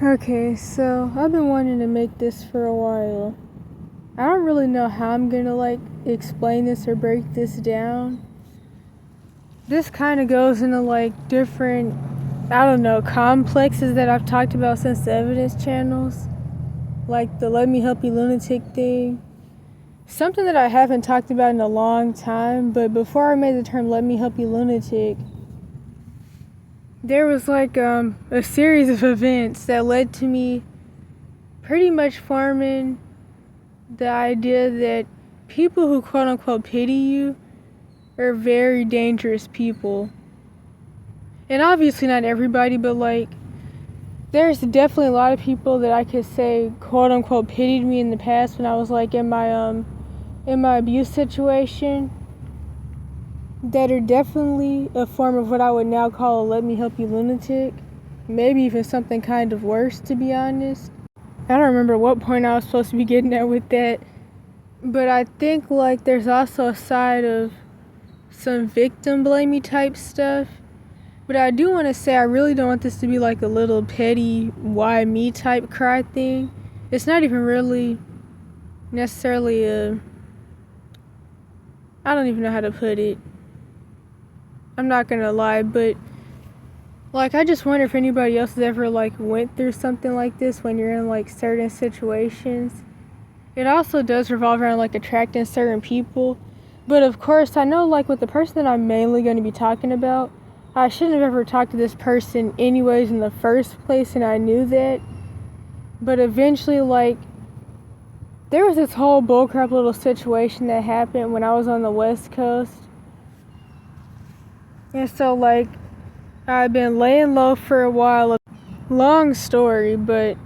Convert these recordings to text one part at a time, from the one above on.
Okay, so I've been wanting to make this for a while. I don't really know how I'm gonna explain this or break this down. This kind of goes into different, I don't know, complexes that I've talked about since the evidence channels. Like the let me help you lunatic thing. Something that I haven't talked about in a long time, but before I made the term let me help you lunatic, there was a series of events that led to me pretty much forming the idea that people who quote unquote pity you are very dangerous people. And obviously not everybody, but there's definitely a lot of people that I could say quote unquote pitied me in the past when I was in my abuse situation, that are definitely a form of what I would now call a let me help you lunatic. Maybe even something kind of worse, to be honest. I don't remember what point I was supposed to be getting at with that. But I think there's also a side of some victim blamey type stuff. But I do want to say I really don't want this to be a little petty why me type cry thing. It's not even really necessarily I don't even know how to put it. I'm not gonna lie, but I just wonder if anybody else has ever went through something like this when you're in certain situations. It also does revolve around attracting certain people. But of course, I know with the person that I'm mainly going to be talking about, I shouldn't have ever talked to this person anyways in the first place, and I knew that. But eventually, there was this whole bullcrap little situation that happened when I was on the West Coast. And so I've been laying low for a while. Long story, but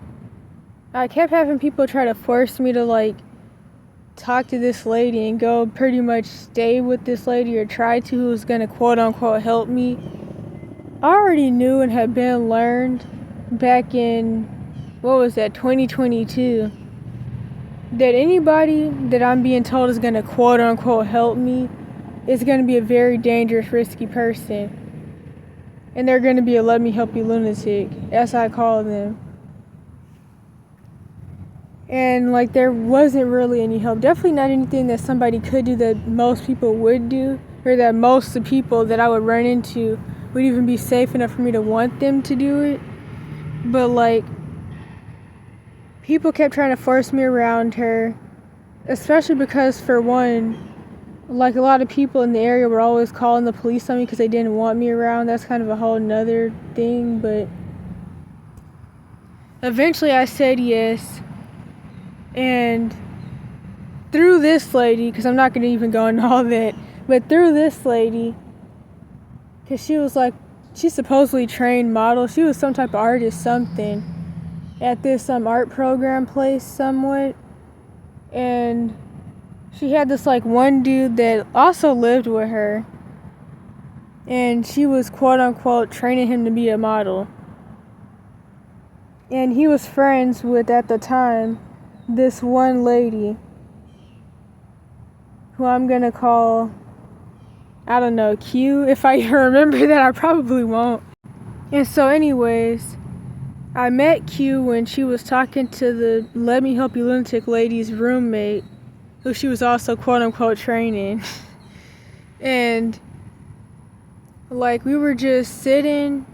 I kept having people try to force me to talk to this lady and go pretty much stay with this lady or try to, who was gonna quote unquote help me. I already knew and had been learned back in 2022, that anybody that I'm being told is gonna quote unquote help me is gonna be a very dangerous, risky person. And they're gonna be a let me help you lunatic, as I call them. And there wasn't really any help. Definitely not anything that somebody could do that most people would do, or that most of the people that I would run into would even be safe enough for me to want them to do it. But people kept trying to force me around her, especially because, for one, a lot of people in the area were always calling the police on me because they didn't want me around. That's kind of a whole nother thing. But eventually I said yes. And through this lady, because I'm not going to even go into all that, but through this lady, because she was she's supposedly trained model. She was some type of artist, something, at this art program place somewhat. And she had this one dude that also lived with her. And she was quote unquote training him to be a model. And he was friends with, at the time, this one lady who I'm gonna call, I don't know, Q. If I remember that, I probably won't. And so anyways, I met Q when she was talking to the let me help you lunatic lady's roommate, who she was also quote unquote training. And we were just sitting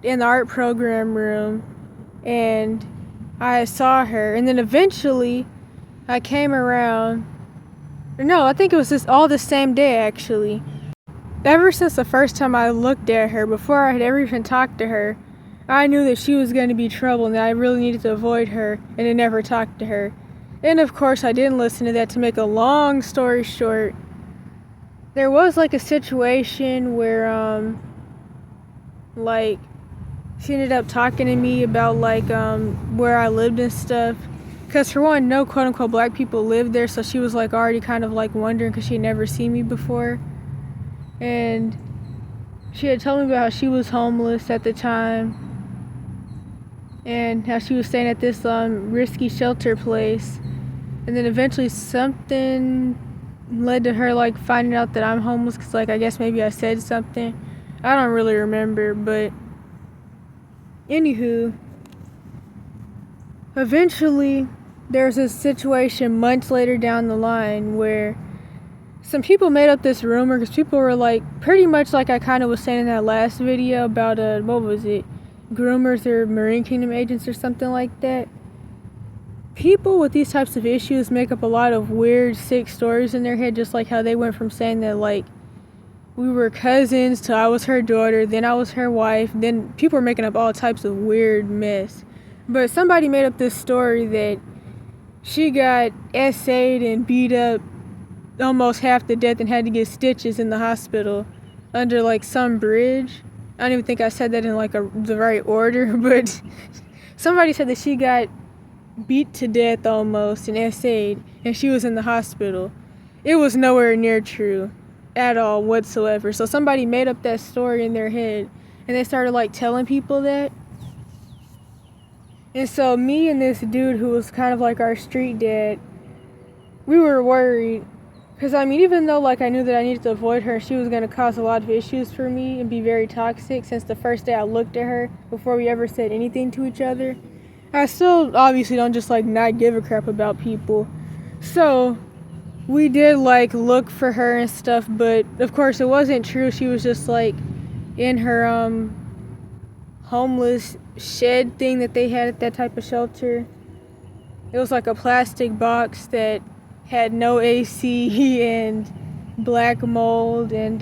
in the art program room, and I saw her, and then eventually I came around. No, I think it was just all the same day, actually. Ever since the first time I looked at her, before I had ever even talked to her, I knew that she was going to be trouble and that I really needed to avoid her and to never talk to her. And of course, I didn't listen to that. To make a long story short, there was a situation where she ended up talking to me about where I lived and stuff, because for one, no quote unquote black people lived there, so she was already kind of wondering, because she had never seen me before. And she had told me about how she was homeless at the time and how she was staying at this risky shelter place. And then eventually something led to her finding out that I'm homeless, because I guess maybe I said something. I don't really remember, but anywho, eventually there's a situation months later down the line where some people made up this rumor, because people were like, pretty much like I kind of was saying in that last video about, what was it? Groomers or Marine Kingdom agents or something like that. People with these types of issues make up a lot of weird, sick stories in their head, just like how they went from saying that, like, we were cousins to I was her daughter, then I was her wife, then people were making up all types of weird mess. But somebody made up this story that she got essayed and beat up almost half to death and had to get stitches in the hospital under, like, some bridge. I don't even think I said that in, like, the right order, but somebody said that she got beat to death almost and essayed, and she was in the hospital. It was nowhere near true at all whatsoever. So somebody made up that story in their head, and they started, like, telling people that. And so me and this dude who was kind of like our street dad, we were worried. Because, I mean, even though, like, I knew that I needed to avoid her, she was going to cause a lot of issues for me and be very toxic since the first day I looked at her before we ever said anything to each other. I still obviously don't just, like, not give a crap about people. So we did, like, look for her and stuff, but of course it wasn't true. She was just, like, in her homeless shed thing that they had at that type of shelter. It was like a plastic box that had no AC and black mold, and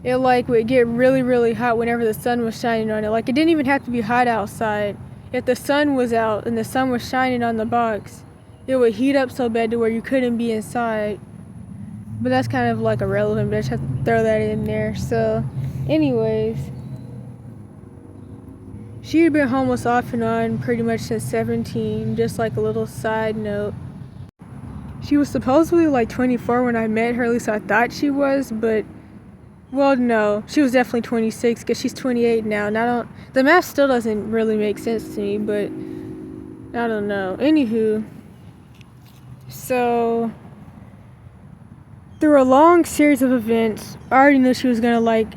it, like, would get really, really hot whenever the sun was shining on it. Like, it didn't even have to be hot outside. If the sun was out and the sun was shining on the box, it would heat up so bad to where you couldn't be inside. But that's kind of, like, irrelevant, but I just have to throw that in there. So, anyways, she had been homeless off and on pretty much since 17, just like a little side note. She was supposedly, like, 24 when I met her, at least I thought she was, but, well, no, she was definitely 26, because she's 28 now, and the math still doesn't really make sense to me, but I don't know. Anywho, so through a long series of events, I already knew she was gonna, like,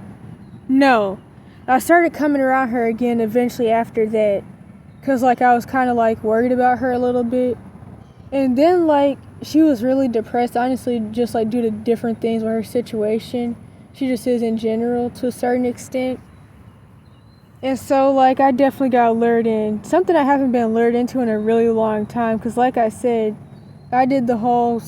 no. I started coming around her again eventually after that, because, like, I was kind of, like, worried about her a little bit. And then, like, she was really depressed, honestly, just, like, due to different things with her situation. She just is in general, to a certain extent. And so, like, I definitely got lured in. Something I haven't been lured into in a really long time, because, like I said, I did the whole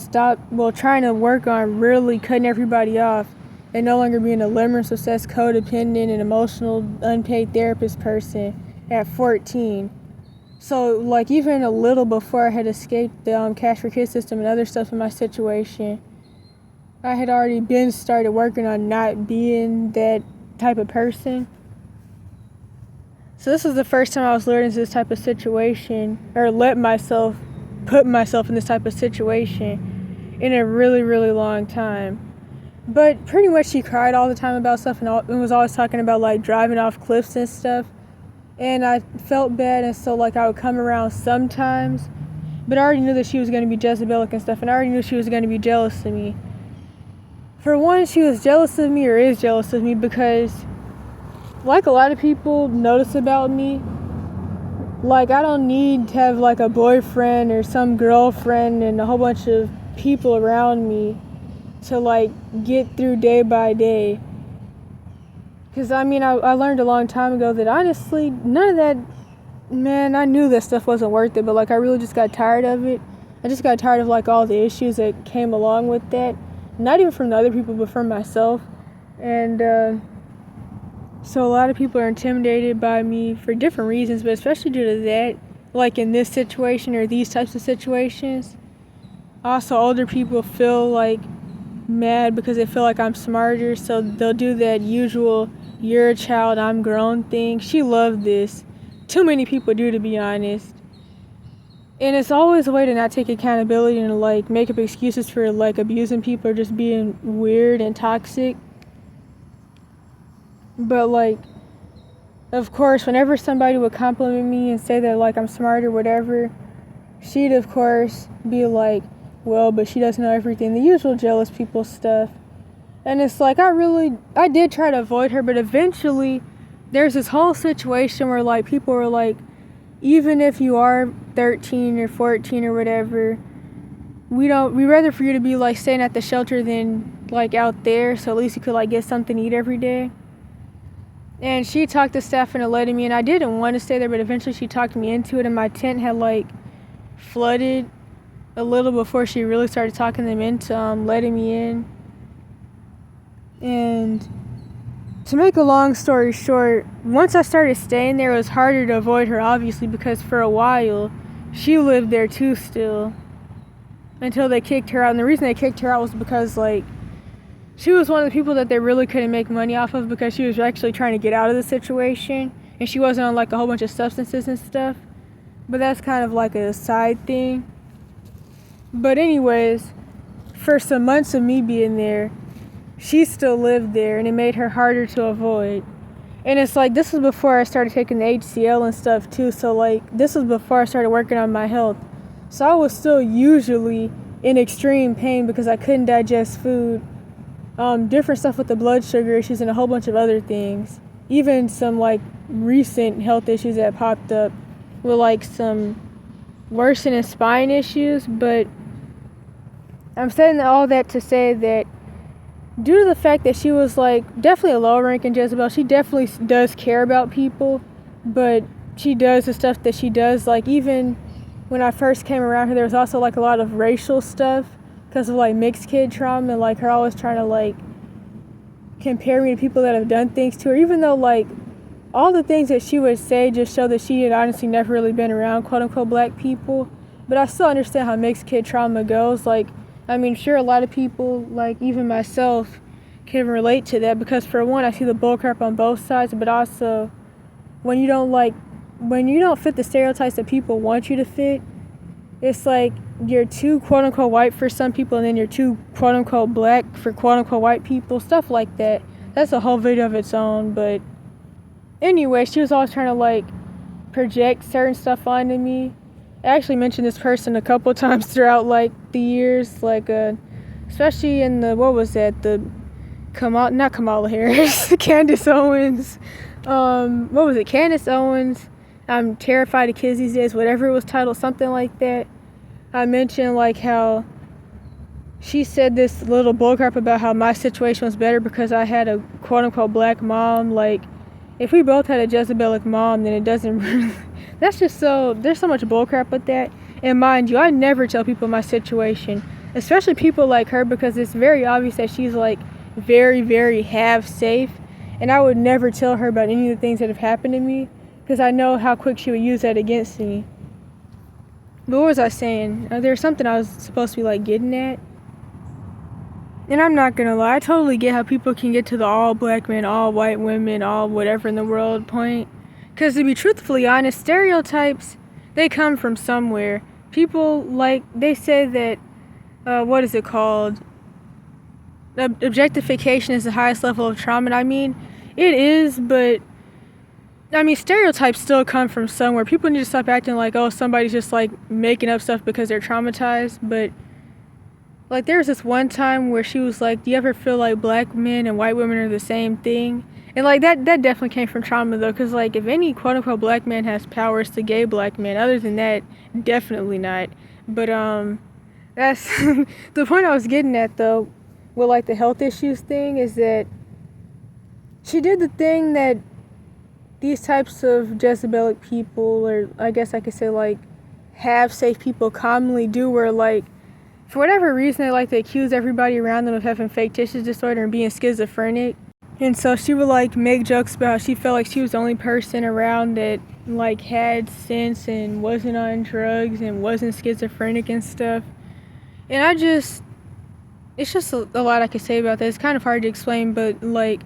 trying to work on really cutting everybody off and no longer being a limerence, obsessed, codependent, and emotional, unpaid therapist person at 14. So, like, even a little before I had escaped the Cash for Kids system and other stuff in my situation, I had already started working on not being that type of person. So this was the first time I was lured into this type of situation, or put myself in this type of situation in a really, really long time. But pretty much she cried all the time about stuff and was always talking about, like, driving off cliffs and stuff. And I felt bad, and so, like, I would come around sometimes, but I already knew that she was going to be Jezebelic and stuff, and I already knew she was going to be jealous of me. For one, she was jealous of me, or is jealous of me, because, like a lot of people notice about me, like, I don't need to have, like, a boyfriend or some girlfriend and a whole bunch of people around me to, like, get through day by day. Because, I mean, I learned a long time ago that, honestly, none of that, man, I knew that stuff wasn't worth it, but, like, I really just got tired of it. I just got tired of, like, all the issues that came along with that. Not even from the other people, but from myself. And, so a lot of people are intimidated by me for different reasons, but especially due to that, like in this situation or these types of situations. Also, older people feel, like, mad because they feel like I'm smarter, so they'll do that usual "you're a child, I'm grown" thing. She loved this. Too many people do, to be honest. And it's always a way to not take accountability and, like, make up excuses for, like, abusing people or just being weird and toxic. But, like, of course, whenever somebody would compliment me and say that, like, I'm smart or whatever, she'd, of course, be like, well, but she doesn't know everything. The usual jealous people stuff. And it's like, I did try to avoid her, but eventually there's this whole situation where, like, people were like, even if you are 13 or 14 or whatever, we'd rather for you to be like staying at the shelter than like out there, so at least you could like get something to eat every day. And she talked the staff into letting me in. I didn't want to stay there, but eventually she talked me into it, and my tent had like flooded a little before she really started talking them into letting me in. And to make a long story short, once I started staying there, it was harder to avoid her, obviously, because for a while she lived there too still, until they kicked her out. And the reason they kicked her out was because like she was one of the people that they really couldn't make money off of, because she was actually trying to get out of the situation, and she wasn't on like a whole bunch of substances and stuff. But that's kind of like a side thing. But anyways, for some months of me being there, she still lived there, and it made her harder to avoid. And it's like, this was before I started taking the HCL and stuff too, so like this was before I started working on my health. So I was still usually in extreme pain because I couldn't digest food, different stuff with the blood sugar issues and a whole bunch of other things. Even some like recent health issues that popped up with like some worsening spine issues. But I'm saying all that to say that due to the fact that she was like definitely a lower ranking Jezebel, she definitely does care about people, but she does the stuff that she does. Like even when I first came around her, there was also like a lot of racial stuff because of like mixed kid trauma, and like her always trying to like compare me to people that have done things to her, even though like all the things that she would say just show that she had honestly never really been around quote unquote black people. But I still understand how mixed kid trauma goes. Like, I mean, sure, a lot of people, like even myself, can relate to that, because for one, I see the bullcrap on both sides, but also when you don't fit the stereotypes that people want you to fit, it's like you're too quote unquote white for some people, and then you're too quote unquote black for quote unquote white people, stuff like that. That's a whole video of its own. But anyway, she was always trying to like project certain stuff onto me. I actually mentioned this person a couple times throughout like the years, like especially in the, what was that, the not Kamala Harris, Candace Owens, what was it, Candace Owens, I'm terrified of kids these days, whatever it was titled, something like that. I mentioned like how she said this little bullcrap about how my situation was better because I had a quote unquote black mom. Like, if we both had a Jezebelic mom, then it doesn't really, that's just so, there's so much bullcrap with that. And mind you, I never tell people my situation, especially people like her, because it's very obvious that she's like very, very have safe, and I would never tell her about any of the things that have happened to me, because I know how quick she would use that against me. But what was I saying? There's something I was supposed to be like getting at. And I'm not gonna lie, I totally get how people can get to the all black men, all white women, all whatever in the world point. Because to be truthfully honest, stereotypes, they come from somewhere. People, like, they say that, what is it called? Objectification is the highest level of trauma. And I mean, it is, but I mean, stereotypes still come from somewhere. People need to stop acting like, oh, somebody's just like making up stuff because they're traumatized. But like, there was this one time where she was like, do you ever feel like black men and white women are the same thing? And like that definitely came from trauma though, because like if any quote unquote black man has powers to gay black men, other than that, definitely not. But that's the point I was getting at though, with like the health issues thing, is that she did the thing that these types of Jezebelic people, or I guess I could say like have safe people, commonly do, where like for whatever reason they like to accuse everybody around them of having fake tissue disorder and being schizophrenic. And so she would like make jokes about how she felt like she was the only person around that like had sense and wasn't on drugs and wasn't schizophrenic and stuff. And it's just a lot I could say about that. It's kind of hard to explain, but like,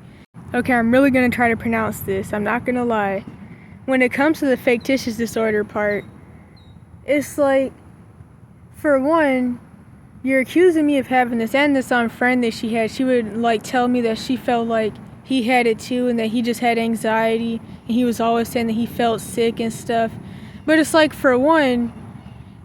okay, I'm really gonna try to pronounce this, I'm not gonna lie. When it comes to the fake tissue disorder part, it's like, for one, you're accusing me of having this, and this friend that she had, she would like tell me that she felt like he had it too, and that he just had anxiety, and he was always saying that he felt sick and stuff. But it's like, for one,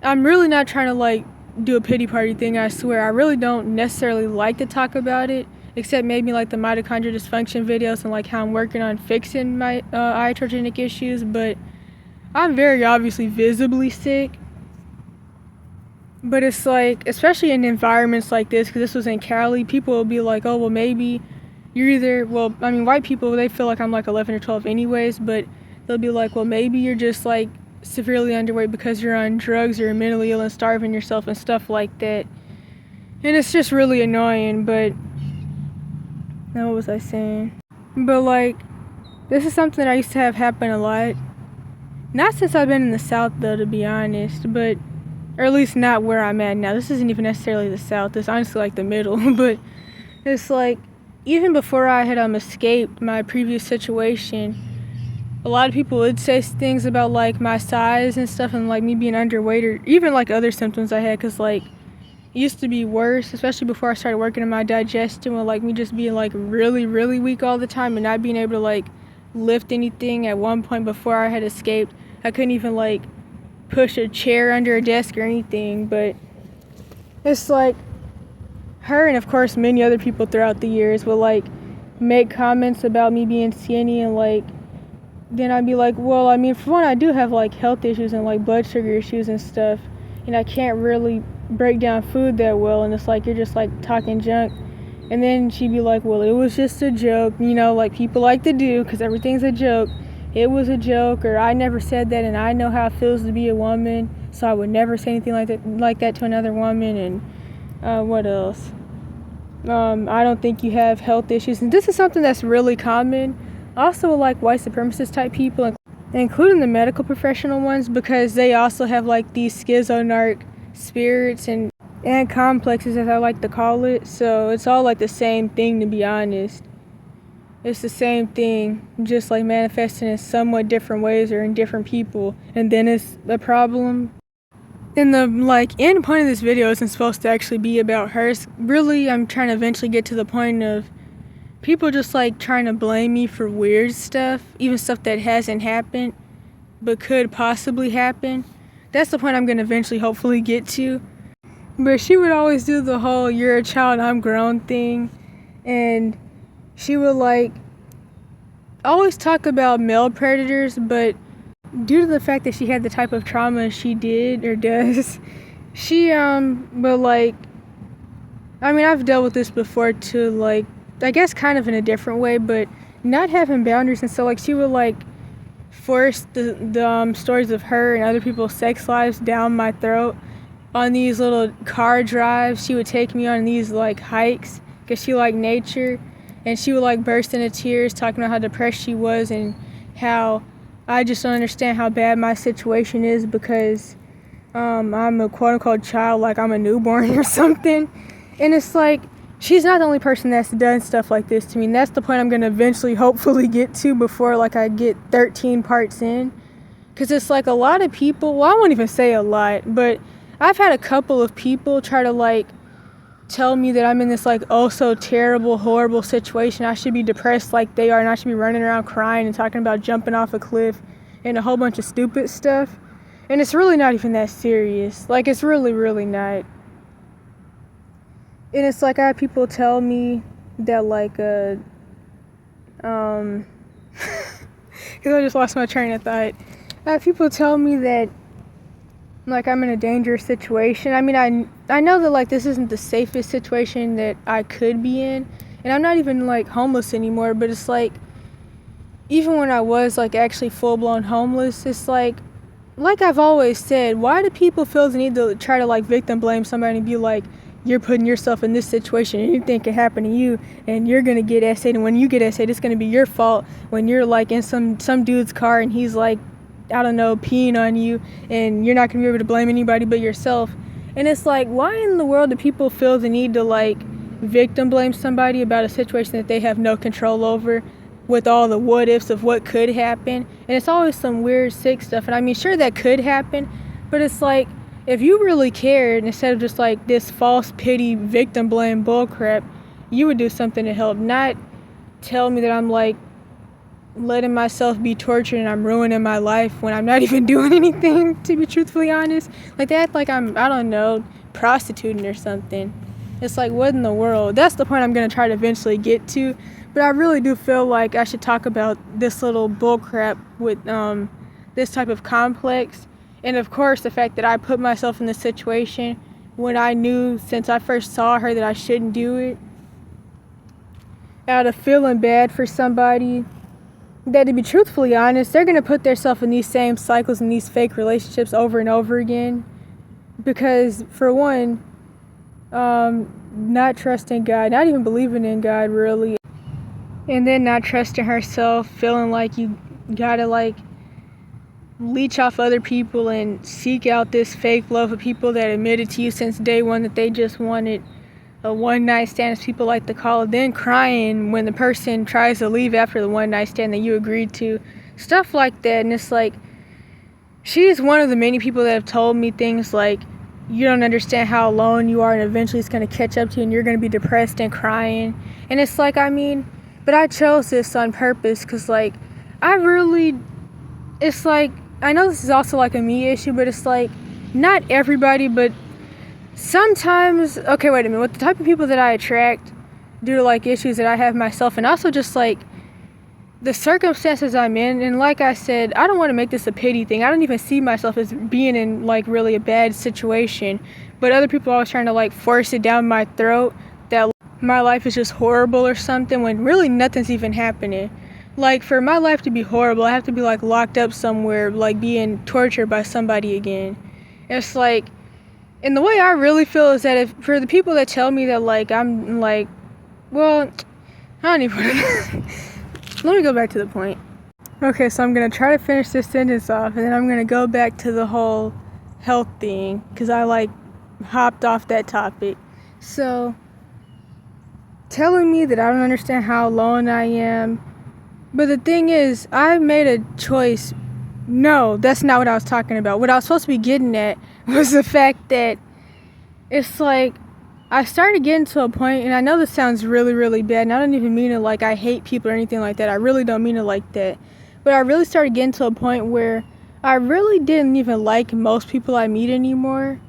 I'm really not trying to like do a pity party thing, I swear. I really don't necessarily like to talk about it, except maybe like the mitochondrial dysfunction videos and like how I'm working on fixing my iatrogenic issues. But I'm very obviously visibly sick, but it's like, especially in environments like this, because this was in Cali, people will be like, oh, well, maybe you're either, well, I mean, white people, they feel like I'm like 11 or 12 anyways, but they'll be like, well, maybe you're just like severely underweight because you're on drugs or you're mentally ill and starving yourself and stuff like that. And it's just really annoying, but now what was I saying? But like, this is something that I used to have happen a lot. Not since I've been in the South though, to be honest, but, or at least not where I'm at now. This isn't even necessarily the South, it's honestly like the middle, but it's like, even before I had escaped my previous situation, a lot of people would say things about like my size and stuff and like me being underweight or even like other symptoms I had, because like it used to be worse, especially before I started working on my digestion, with like me just being like really, really weak all the time and not being able to like lift anything. At one point before I had escaped, I couldn't even like push a chair under a desk or anything. But it's like her and of course many other people throughout the years will like make comments about me being skinny, and like then I'd be like, well, I mean, for one, I do have like health issues and like blood sugar issues and stuff, and I can't really break down food that well, and it's like you're just like talking junk. And then she'd be like, well, it was just a joke, you know, like people like to do, because everything's a joke. It was a joke, or I never said that, and I know how it feels to be a woman, so I would never say anything like that to another woman. And what else? I don't think you have health issues. And this is something that's really common also with like white supremacist type people, including the medical professional ones, because they also have like these schizonarc spirits and complexes, as I like to call it. So it's all like the same thing, to be honest. It's the same thing, just like manifesting in somewhat different ways or in different people, and then it's a problem. And the like end point of this video isn't supposed to actually be about her. Really, I'm trying to eventually get to the point of people just like trying to blame me for weird stuff, even stuff that hasn't happened but could possibly happen. That's the point I'm gonna eventually hopefully get to. But she would always do the whole "you're a child, I'm grown" thing, and she would like always talk about male predators, but due to the fact that she had the type of trauma she did or does, she but like, I mean, I've dealt with this before too, like I guess kind of in a different way, but not having boundaries. And so like she would like force the stories of her and other people's sex lives down my throat on these little car drives. She would take me on these like hikes because she liked nature, and she would like burst into tears talking about how depressed she was and how I just don't understand how bad my situation is because I'm a quote-unquote child, like I'm a newborn or something. And it's like, she's not the only person that's done stuff like this to me, and that's the point I'm going to eventually hopefully get to before like I get 13 parts in. Because it's like a lot of people, well, I won't even say a lot, but I've had a couple of people try to like tell me that I'm in this like oh so terrible, horrible situation. I should be depressed like they are, and I should be running around crying and talking about jumping off a cliff and a whole bunch of stupid stuff. And it's really not even that serious. Like, it's really, really not. And it's like I have people tell me that like because I just lost my train of thought. I have people tell me that like I'm in a dangerous situation. I mean, I know that like this isn't the safest situation that I could be in, and I'm not even like homeless anymore, but it's like even when I was like actually full-blown homeless, it's like I've always said, why do people feel the need to try to like victim blame somebody and be like, you're putting yourself in this situation, anything can happen to you, and you're gonna get essayed, and when you get essayed, it's gonna be your fault when you're like in some dude's car and he's like, I don't know, peeing on you, and you're not gonna be able to blame anybody but yourself. And it's like, why in the world do people feel the need to like victim blame somebody about a situation that they have no control over, with all the what ifs of what could happen? And it's always some weird sick stuff, and I mean, sure, that could happen, but it's like, if you really cared, instead of just like this false pity victim blame bullcrap, you would do something to help, not tell me that I'm like letting myself be tortured and I'm ruining my life when I'm not even doing anything, to be truthfully honest. Like, they act like I'm, I don't know, prostituting or something. It's like, what in the world? That's the point I'm going to try to eventually get to. But I really do feel like I should talk about this little bullcrap with this type of complex. And of course, the fact that I put myself in this situation when I knew since I first saw her that I shouldn't do it. Out of feeling bad for somebody that, to be truthfully honest, they're going to put themselves in these same cycles and these fake relationships over and over again. Because, for one, not trusting God, not even believing in God, really. And then not trusting herself, feeling like you gotta, like, leech off other people and seek out this fake love of people that admitted to you since day one that they just wanted a one-night stand, as people like to call it, then crying when the person tries to leave after the one-night stand that you agreed to. Stuff like that. And it's like, she's one of the many people that have told me things like, you don't understand how alone you are and eventually it's going to catch up to you and you're going to be depressed and crying. And it's like, I mean, but I chose this on purpose because, like, it's like, I know this is also like a me issue, but it's like, not everybody, but sometimes, okay, wait a minute, with the type of people that I attract due to, like, issues that I have myself, and also just, like, the circumstances I'm in, and like I said, I don't want to make this a pity thing. I don't even see myself as being in, like, really a bad situation, but other people are always trying to, like, force it down my throat that my life is just horrible or something, when really nothing's even happening. Like, for my life to be horrible, I have to be, like, locked up somewhere, like, being tortured by somebody again. It's like, and the way I really feel is that if, for the people that tell me that, like, I'm, like, well, I don't even, let me go back to the point. Okay, so I'm going to try to finish this sentence off, and then I'm going to go back to the whole health thing, because I, like, hopped off that topic. So, telling me that I don't understand how alone I am. But the thing is, I made a choice. No, that's not what I was talking about. What I was supposed to be getting at was the fact that it's like, I started getting to a point, and I know this sounds really, really bad, and I don't even mean it like I hate people or anything like that. I really don't mean it like that. But I really started getting to a point where I really didn't even like most people I meet anymore.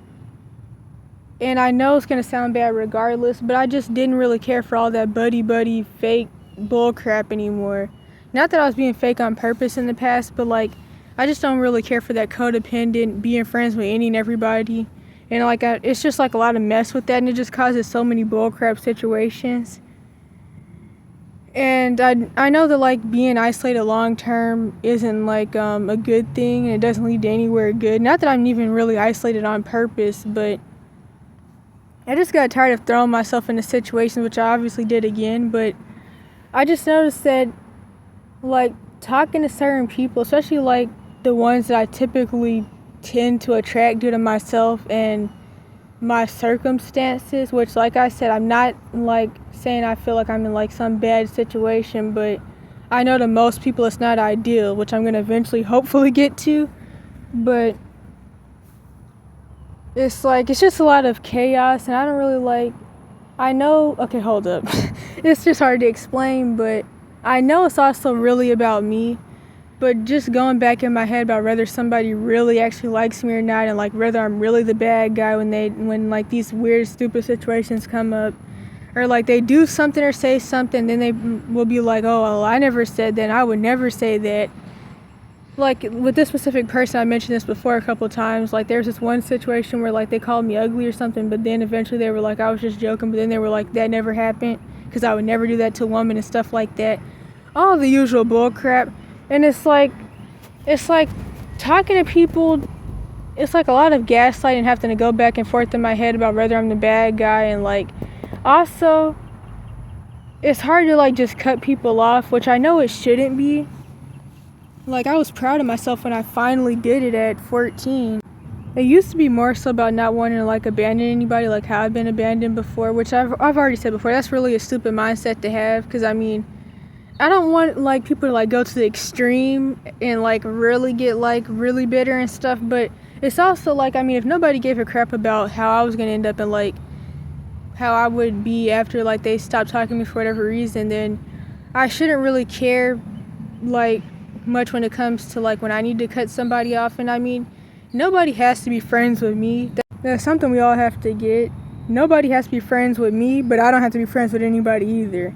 And I know it's going to sound bad regardless, but I just didn't really care for all that buddy-buddy fake bull crap anymore. Not that I was being fake on purpose in the past, but, like, I just don't really care for that codependent, being friends with any and everybody. And, like, it's just, like, a lot of mess with that, and it just causes so many bullcrap situations. And I know that, like, being isolated long-term isn't, like, a good thing, and it doesn't lead to anywhere good. Not that I'm even really isolated on purpose, but I just got tired of throwing myself into situations, which I obviously did again, but I just noticed that, like, talking to certain people, especially, like, the ones that I typically tend to attract due to myself and my circumstances, which, like I said, I'm not, like, saying I feel like I'm in, like, some bad situation, but I know to most people it's not ideal, which I'm going to eventually hopefully get to, but it's like, it's just a lot of chaos, and I don't really like, I know, okay, hold up, it's just hard to explain, but I know it's also really about me, but just going back in my head about whether somebody really actually likes me or not, and, like, whether I'm really the bad guy when like, these weird, stupid situations come up, or, like, they do something or say something, then they will be like, oh, well, I never said that, and I would never say that. Like, with this specific person, I mentioned this before a couple times, like, there's this one situation where, like, they called me ugly or something, but then eventually they were like, I was just joking, but then they were like, that never happened, because I would never do that to a woman and stuff like that. All the usual bull crap. And it's like talking to people, it's like a lot of gaslighting and having to go back and forth in my head about whether I'm the bad guy, and, like, also it's hard to, like, just cut people off, which I know it shouldn't be. Like, I was proud of myself when I finally did it at 14. It used to be more so about not wanting to, like, abandon anybody, like how I've been abandoned before, which I've already said before. That's really a stupid mindset to have, because, I mean, I don't want, like, people to, like, go to the extreme and, like, really get, like, really bitter and stuff, but it's also, like, I mean, if nobody gave a crap about how I was going to end up and, like, how I would be after, like, they stopped talking to me for whatever reason, then I shouldn't really care, like, much when it comes to, like, when I need to cut somebody off. And I mean, nobody has to be friends with me. That's something we all have to get. Nobody has to be friends with me, but I don't have to be friends with anybody either.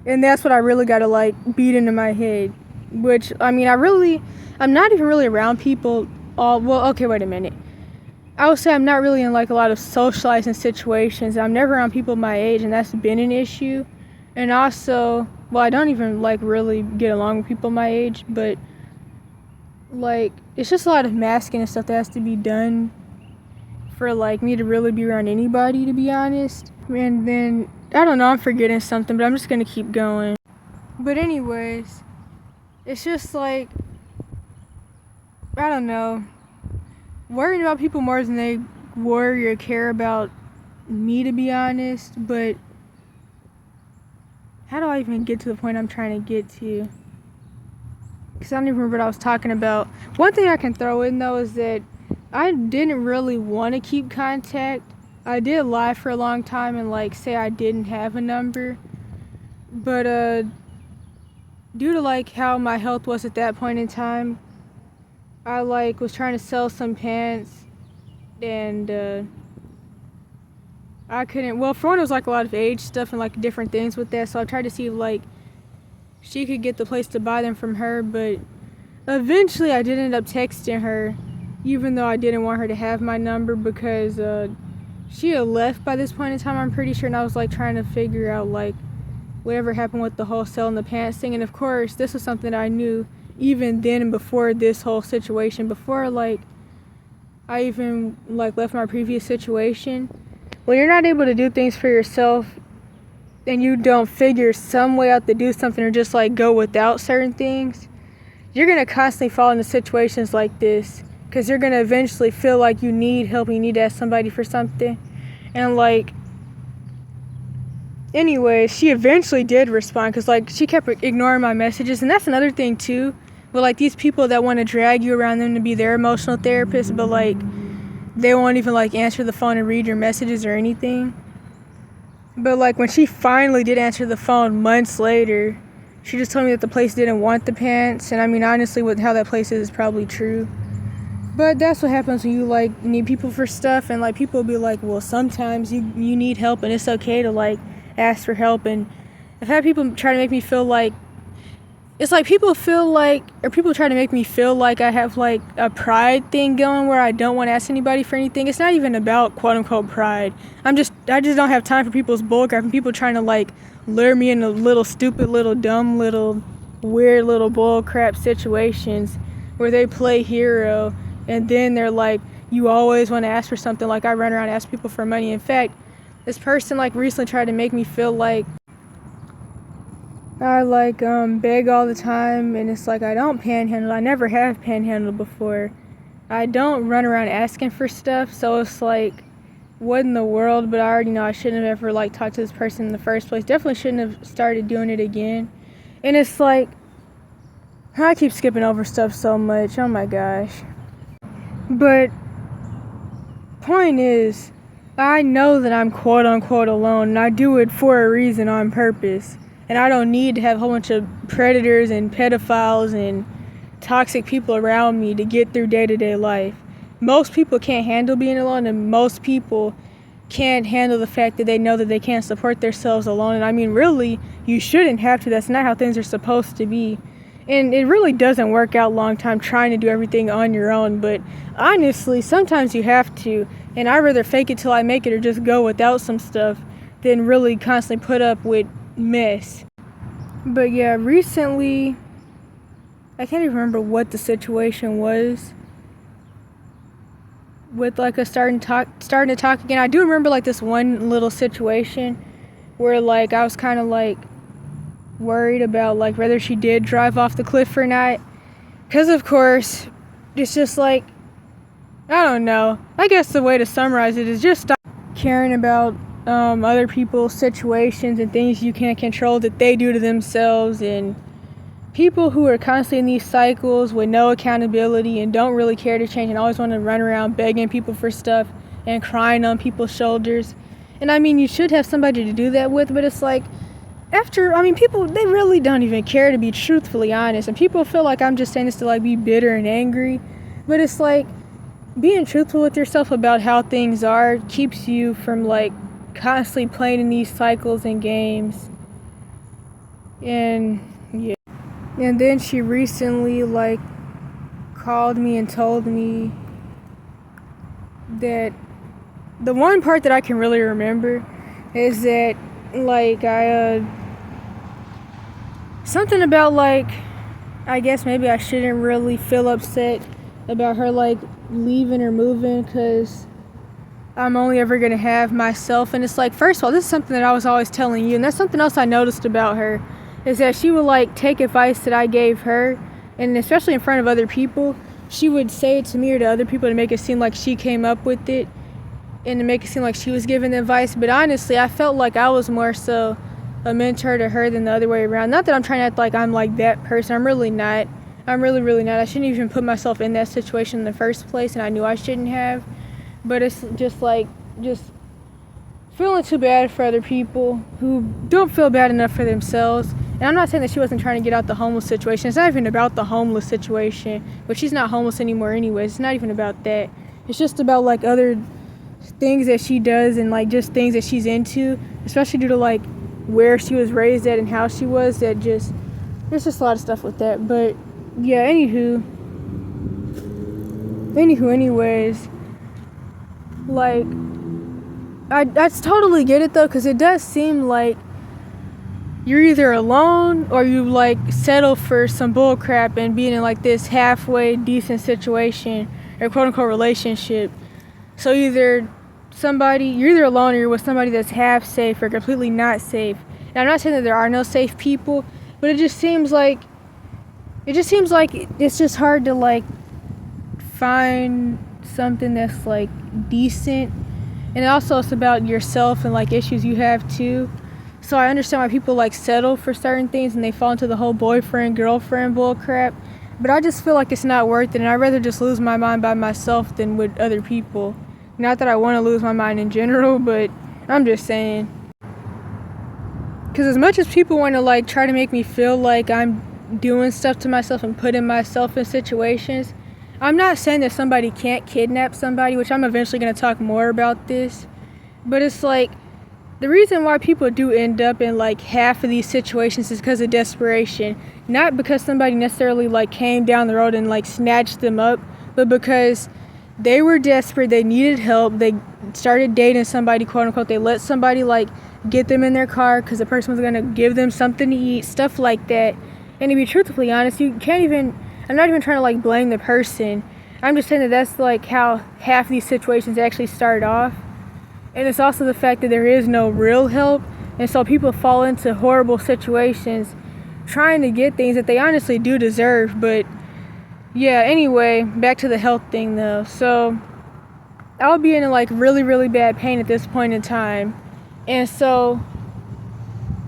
And that's what I really gotta, like, beat into my head. which, I mean, I'm not even really around people okay, wait a minute. I would say I'm not really in like a lot of socializing situations. I'm never around people my age, and that's been an issue. And also, well, I don't even like really get along with people my age, but like it's just a lot of masking and stuff that has to be done for like me to really be around anybody, to be honest. And then I don't know, I'm forgetting something, but I'm just gonna keep going. But anyways, it's just like, I don't know, worrying about people more than they worry or care about me, to be honest. But how do I even get to the point I'm trying to get to? Because I don't even remember what I was talking about. One thing I can throw in though is that I didn't really want to keep contact. I did lie for a long time and like say I didn't have a number. But due to like how my health was at that point in time, I like was trying to sell some pants, and I couldn't. Well, for one, it was like a lot of age stuff and like different things with that. So I tried to see if like she could get the place to buy them from her, but eventually I did end up texting her, even though I didn't want her to have my number, because she had left by this point in time, I'm pretty sure, and I was like trying to figure out like whatever happened with the whole selling the pants thing. And of course, this was something I knew even then and before this whole situation, before like I even like left my previous situation. When you're not able to do things for yourself and you don't figure some way out to do something, or just like go without certain things, you're gonna constantly fall into situations like this, because you're gonna eventually feel like you need help and you need to ask somebody for something. And like, anyway, she eventually did respond, because like she kept ignoring my messages. And that's another thing too, with like these people that want to drag you around them to be their emotional therapist, but like they won't even like answer the phone and read your messages or anything. But like when she finally did answer the phone months later, she just told me that the place didn't want the pants. And I mean, honestly, with how that place is probably true. But that's what happens when you like need people for stuff, and like people will be like, well, sometimes you need help and it's okay to like ask for help. And I've had people try to make me feel like, it's like people try to make me feel like I have like a pride thing going where I don't want to ask anybody for anything. It's not even about quote unquote pride. I just don't have time for people's bullcrap and people trying to like lure me into little stupid, little dumb, little weird, little bullcrap situations where they play hero, and then they're like, you always want to ask for something. Like I run around and ask people for money. In fact, this person like recently tried to make me feel like I like beg all the time, and it's like I don't panhandle. I never have panhandled before. I don't run around asking for stuff, so it's like, what in the world? But I already know I shouldn't have ever like talked to this person in the first place. Definitely shouldn't have started doing it again. And it's like, I keep skipping over stuff so much. Oh my gosh. But point is, I know that I'm quote unquote alone, and I do it for a reason, on purpose. And I don't need to have a whole bunch of predators and pedophiles and toxic people around me to get through day-to-day life. Most people can't handle being alone, and most people can't handle the fact that they know that they can't support themselves alone. And I mean, really, you shouldn't have to. That's not how things are supposed to be. And it really doesn't work out long time trying to do everything on your own. But honestly, sometimes you have to. And I'd rather fake it till I make it, or just go without some stuff, than really constantly put up with mess. But yeah, recently, I can't even remember what the situation was with like starting to talk again. I do remember like this one little situation where like I was kind of like worried about like whether she did drive off the cliff or not, because of course it's just like, I don't know, I guess the way to summarize it is just stop caring about other people's situations and things you can't control that they do to themselves. And people who are constantly in these cycles with no accountability and don't really care to change and always want to run around begging people for stuff and crying on people's shoulders. And I mean, you should have somebody to do that with, but it's like, people, they really don't even care, to be truthfully honest. And people feel like I'm just saying this to like be bitter and angry, but it's like, being truthful with yourself about how things are keeps you from like constantly playing in these cycles and games. And yeah. And then she recently like called me and told me that the one part that I can really remember is that like something about like, I guess maybe I shouldn't really feel upset about her like leaving or moving because I'm only ever going to have myself. And it's like, first of all, this is something that I was always telling you, and that's something else I noticed about her, is that she would like take advice that I gave her, and especially in front of other people, she would say it to me or to other people to make it seem like she came up with it and to make it seem like she was giving the advice. But honestly, I felt like I was more so a mentor to her than the other way around. Not that I'm trying to act like I'm like that person. I'm really not. I'm really not. I shouldn't even put myself in that situation in the first place, and I knew I shouldn't have. But it's just like, just feeling too bad for other people who don't feel bad enough for themselves. And I'm not saying that she wasn't trying to get out the homeless situation. It's not even about the homeless situation. But she's not homeless anymore anyways. It's not even about that. It's just about like other things that she does and like just things that she's into, especially due to like where she was raised at and how she was, that just, there's just a lot of stuff with that. But yeah, anyways, like, I totally get it though, because it does seem like you're either alone or you like settle for some bull crap and being in like this halfway decent situation or quote unquote relationship. So you're either alone or you're with somebody that's half safe or completely not safe. And I'm not saying that there are no safe people, but it just seems like it's just hard to like find something that's like decent. And also it's about yourself and like issues you have too. So I understand why people like settle for certain things and they fall into the whole boyfriend girlfriend bull crap, but I just feel like it's not worth it, and I'd rather just lose my mind by myself than with other people. Not that I want to lose my mind in general, but I'm just saying, because as much as people want to like try to make me feel like I'm doing stuff to myself and putting myself in situations, I'm not saying that somebody can't kidnap somebody, which I'm eventually going to talk more about this, but it's like, the reason why people do end up in like half of these situations is because of desperation. Not because somebody necessarily like came down the road and like snatched them up, but because they were desperate, they needed help, they started dating somebody, quote unquote, they let somebody like get them in their car because the person was going to give them something to eat, stuff like that. And to be truthfully honest, I'm not even trying to like blame the person. I'm just saying that that's like how half these situations actually start off. And it's also the fact that there is no real help, and so people fall into horrible situations trying to get things that they honestly do deserve. But yeah, anyway, back to the health thing though. So I'll be in like really bad pain at this point in time, and so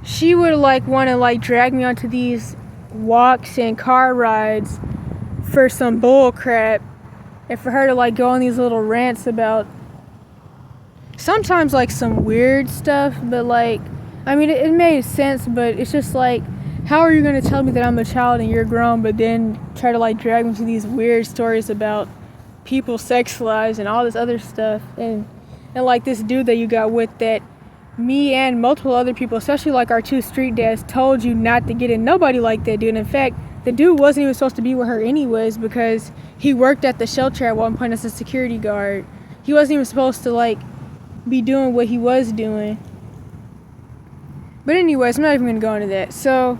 she would like want to like drag me onto these walks and car rides for some bull crap, and for her to like go on these little rants about sometimes like some weird stuff, but like, I mean, it made sense, but it's just like, how are you going to tell me that I'm a child and you're grown, but then try to like drag me to these weird stories about people's sex lives and all this other stuff, and like this dude that you got with that me and multiple other people, especially like our two street dads, told you not to get in. Nobody liked that dude. In fact, the dude wasn't even supposed to be with her anyways, because he worked at the shelter at one point as a security guard. He wasn't even supposed to like be doing what he was doing. But anyways, I'm not even gonna go into that. So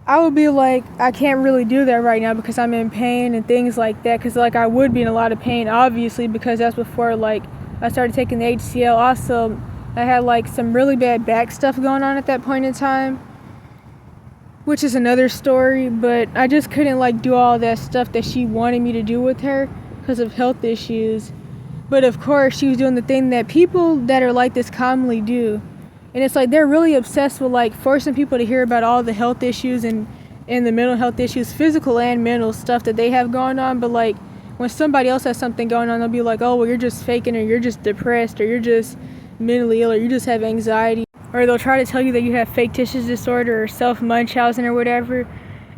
I would be like, I can't really do that right now because I'm in pain and things like that, because like I would be in a lot of pain obviously, because that's before like I started taking the HCL. Also, I had like some really bad back stuff going on at that point in time, which is another story. But I just couldn't like do all that stuff that she wanted me to do with her because of health issues. But of course, she was doing the thing that people that are like this commonly do. And it's like they're really obsessed with like forcing people to hear about all the health issues and the mental health issues, physical and mental stuff that they have going on. But like when somebody else has something going on, they'll be like, oh, well, you're just faking, or you're just depressed, or you're just mentally ill, or you just have anxiety. Or they'll try to tell you that you have factitious disorder or self-Munchausen or whatever.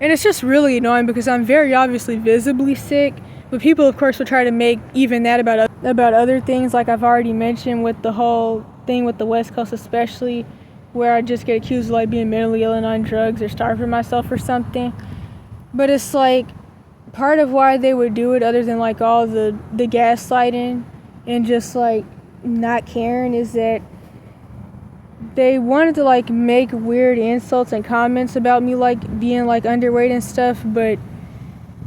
And it's just really annoying because I'm very obviously visibly sick. But people, of course, will try to make even that about other things, like I've already mentioned with the whole thing with the West Coast especially, where I just get accused of like being mentally ill and on drugs or starving myself or something. But it's like part of why they would do it, other than like all the gaslighting and just like not caring, is that they wanted to like make weird insults and comments about me like being like underweight and stuff, but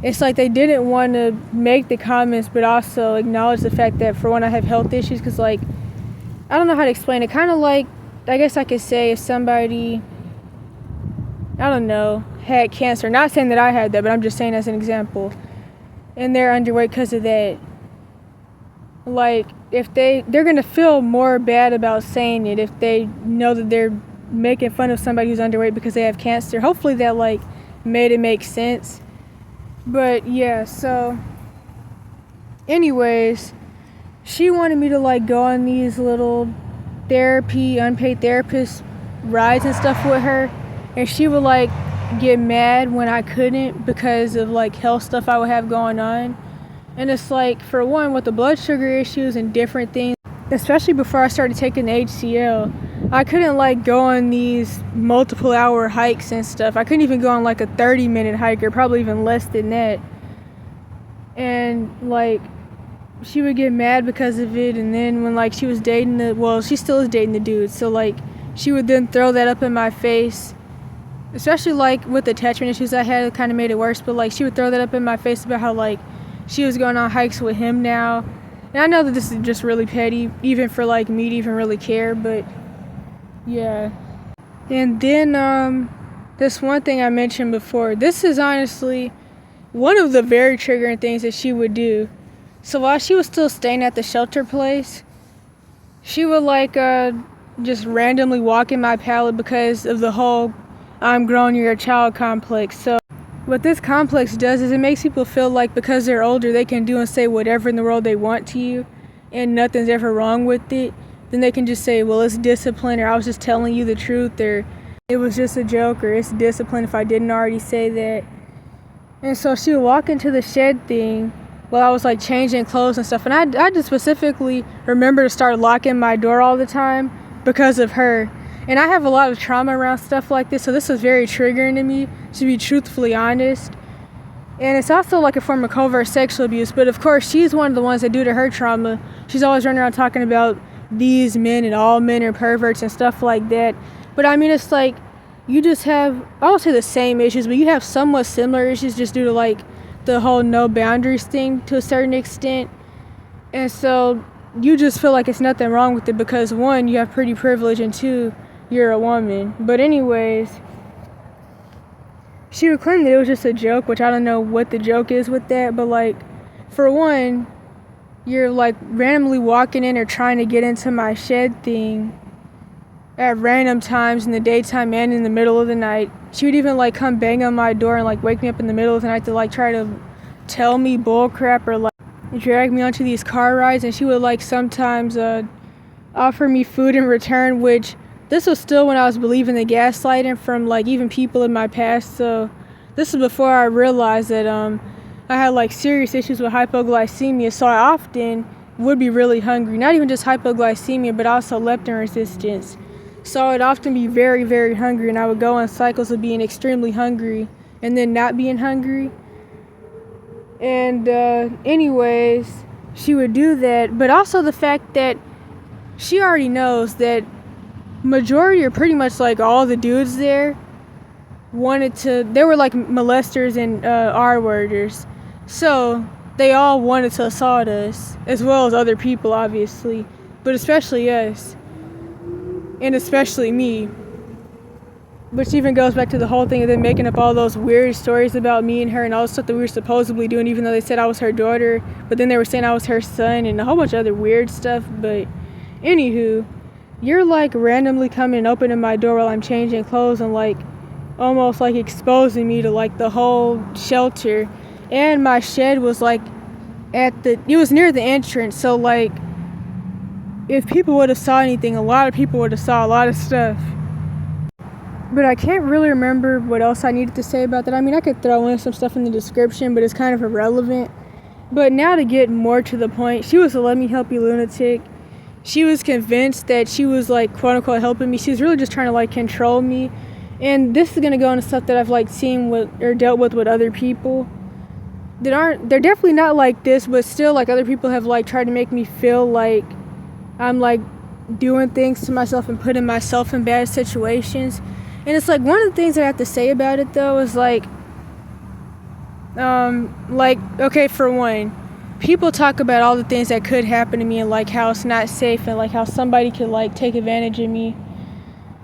it's like they didn't want to make the comments but also acknowledge the fact that for one, I have health issues. Because like, I don't know how to explain it, kind of like, I guess I could say if somebody, I don't know, had cancer, not saying that I had that, but I'm just saying as an example, and they're underweight because of that, like, if they're going to feel more bad about saying it if they know that they're making fun of somebody who's underweight because they have cancer. Hopefully that like made it make sense. But yeah, so anyways, she wanted me to like go on these little unpaid therapist rides and stuff with her, and she would like get mad when I couldn't because of like health stuff I would have going on. And it's like, for one, with the blood sugar issues and different things, especially before I started taking the HCl, I couldn't like go on these multiple hour hikes and stuff. I couldn't even go on like a 30-minute hike, or probably even less than that. And like, she would get mad because of it. And then when like she was dating she still is dating the dude, so like she would then throw that up in my face, especially like with the attachment issues I had. It kind of made it worse, but like she would throw that up in my face about how like she was going on hikes with him now. And I know that this is just really petty, even for like me to even really care, but yeah. And then this one thing I mentioned before, this is honestly one of the very triggering things that she would do. So while she was still staying at the shelter place, she would like just randomly walk in my pallet because of the whole I'm grown, you're a child complex. So what this complex does is it makes people feel like because they're older, they can do and say whatever in the world they want to you, and nothing's ever wrong with it. Then they can just say, well, it's discipline, or I was just telling you the truth, or it was just a joke, or it's discipline if I didn't already say that. And so she would walk into the shed thing while I was like changing clothes and stuff. And I just specifically remember to start locking my door all the time because of her. And I have a lot of trauma around stuff like this, so this was very triggering to me, to be truthfully honest. And it's also like a form of covert sexual abuse, but of course she's one of the ones that, due to her trauma, she's always running around talking about these men and all men are perverts and stuff like that. But I mean, it's like, you just have, I won't say the same issues, but you have somewhat similar issues just due to like the whole no boundaries thing to a certain extent. And so you just feel like it's nothing wrong with it because one, you have pretty privilege, and two, you're a woman. But anyways, she would claim that it was just a joke, which I don't know what the joke is with that, but like, for one, you're like randomly walking in or trying to get into my shed thing at random times in the daytime and in the middle of the night. She would even like come bang on my door and like wake me up in the middle of the night to like try to tell me bull crap, or like drag me onto these car rides. And she would like sometimes offer me food in return, which this was still when I was believing the gaslighting from like even people in my past. So this is before I realized that I had like serious issues with hypoglycemia, so I often would be really hungry. Not even just hypoglycemia, but also leptin resistance. So I'd often be very, very hungry, and I would go on cycles of being extremely hungry and then not being hungry. And anyways, she would do that, but also the fact that she already knows that majority, or pretty much like all the dudes there, they were like molesters and R-worders. So they all wanted to assault us, as well as other people, obviously, but especially us, and especially me. Which even goes back to the whole thing of them making up all those weird stories about me and her and all the stuff that we were supposedly doing, even though they said I was her daughter, but then they were saying I was her son and a whole bunch of other weird stuff. But anywho, you're like randomly coming and opening my door while I'm changing clothes and like almost like exposing me to like the whole shelter. And my shed was like it was near the entrance, so like if people would have saw anything, a lot of people would have saw a lot of stuff. But I can't really remember what else I needed to say about that. I mean, I could throw in some stuff in the description, but it's kind of irrelevant. But now to get more to the point, she was a let me help you lunatic. she was convinced that she was like quote unquote helping me. She was really just trying to like control me. And this is gonna go into stuff that I've like seen with or dealt with other people that they're definitely not like this, but still like other people have like tried to make me feel like I'm like doing things to myself and putting myself in bad situations. And it's like one of the things that I have to say about it though is like okay, for one, people talk about all the things that could happen to me and like how it's not safe and like how somebody could like take advantage of me,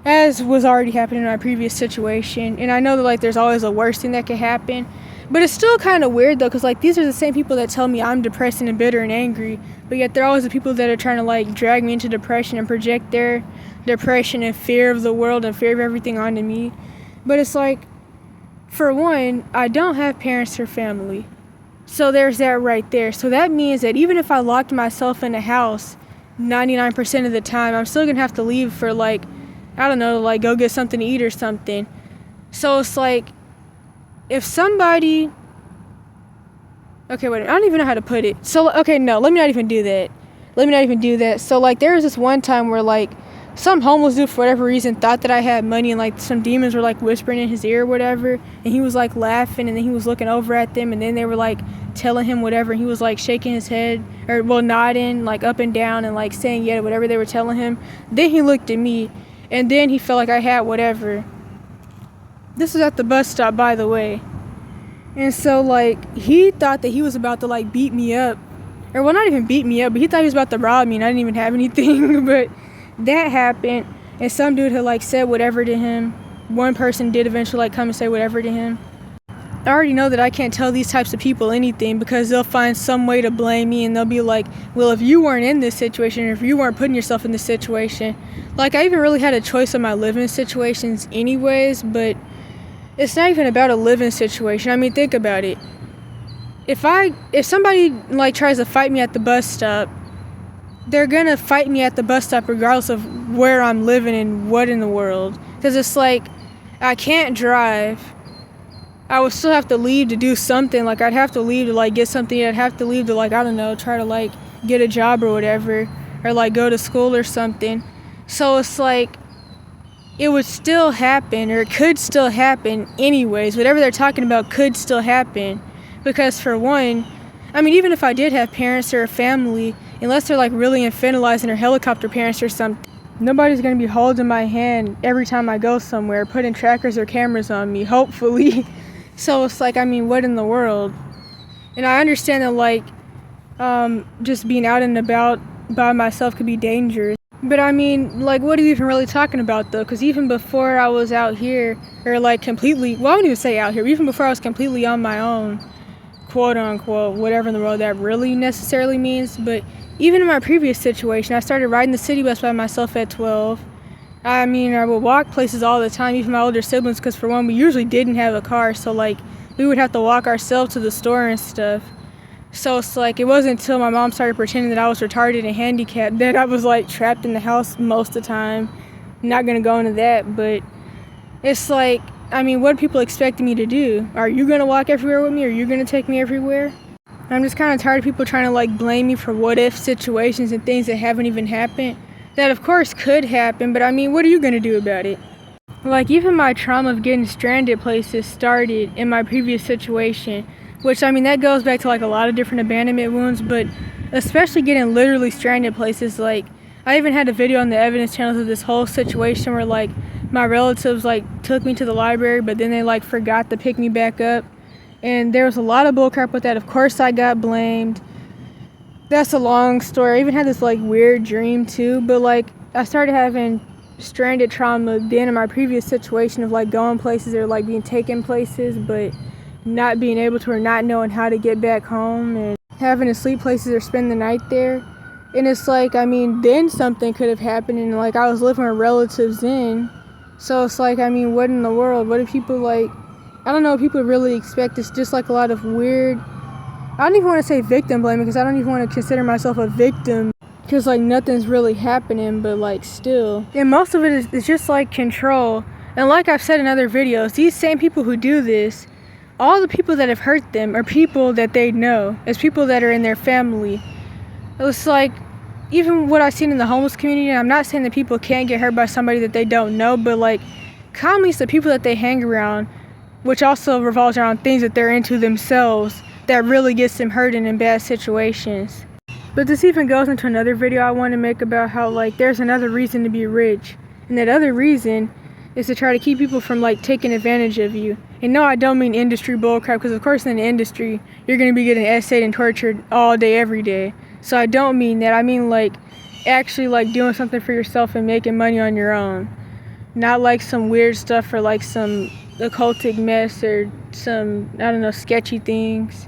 as was already happening in my previous situation. And I know that like there's always a worst thing that could happen, but it's still kind of weird though, because like these are the same people that tell me I'm depressed and bitter and angry, but yet they're always the people that are trying to like drag me into depression and project their depression and fear of the world and fear of everything onto me. But it's like, for one, I don't have parents or family. So there's that right there. So that means that even if I locked myself in a house 99% of the time, I'm still gonna have to leave for like, I don't know, like go get something to eat or something. So it's like, if somebody, okay, wait, I don't even know how to put it. So, okay, no, let me not even do that. So like there was this one time where like some homeless dude, for whatever reason, thought that I had money, and like some demons were like whispering in his ear or whatever, and he was like laughing, and then he was looking over at them, and then they were like telling him whatever, and he was like shaking his head, or well, nodding like up and down and like saying yeah to whatever they were telling him. Then he looked at me, and then he felt like I had whatever. This was at the bus stop, by the way. And so like he thought that he was about to like beat me up, or well, not even beat me up, but he thought he was about to rob me, and I didn't even have anything. But that happened, and some dude had like said whatever to him. One person did eventually like come and say whatever to him. I already know that I can't tell these types of people anything, because they'll find some way to blame me, and they'll be like, well, if you weren't in this situation, or if you weren't putting yourself in this situation. Like I even really had a choice of my living situations anyways, but it's not even about a living situation. I mean, think about it. If somebody like tries to fight me at the bus stop, they're gonna fight me at the bus stop regardless of where I'm living and what in the world. Because it's like, I can't drive. I would still have to leave to do something. Like I'd have to leave to like get something. I'd have to leave to like, I don't know, try to like get a job or whatever, or like go to school or something. So it's like, it would still happen, or it could still happen anyways. Whatever they're talking about could still happen. Because for one, I mean, even if I did have parents or a family, unless they're like really infantilizing or helicopter parents or something, nobody's gonna be holding my hand every time I go somewhere, putting trackers or cameras on me, hopefully. So it's like, I mean, what in the world? And I understand that like just being out and about by myself could be dangerous. But I mean, like, what are you even really talking about though? Because even before I was out here, or like completely, well, I wouldn't even say out here, even before I was completely on my own, quote unquote, whatever in the world that really necessarily means. But even in my previous situation, I started riding the city bus by myself at 12. I mean, I would walk places all the time, even my older siblings, because for one, we usually didn't have a car, so like we would have to walk ourselves to the store and stuff. So it's like, it wasn't until my mom started pretending that I was retarded and handicapped that I was like trapped in the house most of the time. I'm not gonna go into that, but it's like, I mean, what are people expecting me to do? Are you gonna walk everywhere with me? Are you gonna take me everywhere? I'm just kind of tired of people trying to like blame me for what if situations and things that haven't even happened. That of course could happen, but I mean, what are you gonna do about it? Like, even my trauma of getting stranded places started in my previous situation, which, I mean, that goes back to like a lot of different abandonment wounds, but especially getting literally stranded places. Like, I even had a video on the evidence channels of this whole situation where like my relatives like took me to the library, but then they like forgot to pick me back up, and there was a lot of bullcrap with that. Of course I got blamed. That's a long story. I even had this like weird dream too, but like I started having stranded trauma then in my previous situation of like going places or like being taken places, but not being able to, or not knowing how to get back home, and having to sleep places or spend the night there. And it's like, I mean, then something could have happened, and like I was living with relatives then. So it's like, I mean, what in the world? What do people like, I don't know, people really expect. It's just like a lot of weird, I don't even want to say victim blaming, because I don't even want to consider myself a victim, because like nothing's really happening, but like still. And most of it is just like control. And like I've said in other videos, these same people who do this, all the people that have hurt them are people that they know, as people that are in their family. It's like, even what I've seen in the homeless community, and I'm not saying that people can't get hurt by somebody that they don't know, but like commonly it's the people that they hang around, which also revolves around things that they're into themselves, that really gets them hurt and in bad situations. But this even goes into another video I want to make about how like there's another reason to be rich, and that other reason is to try to keep people from like taking advantage of you. And no, I don't mean industry bullcrap, because of course in the industry you're going to be getting essayed and tortured all day every day. So I don't mean that. I mean like actually like doing something for yourself and making money on your own, not like some weird stuff or like some occultic mess or some, I don't know, sketchy things.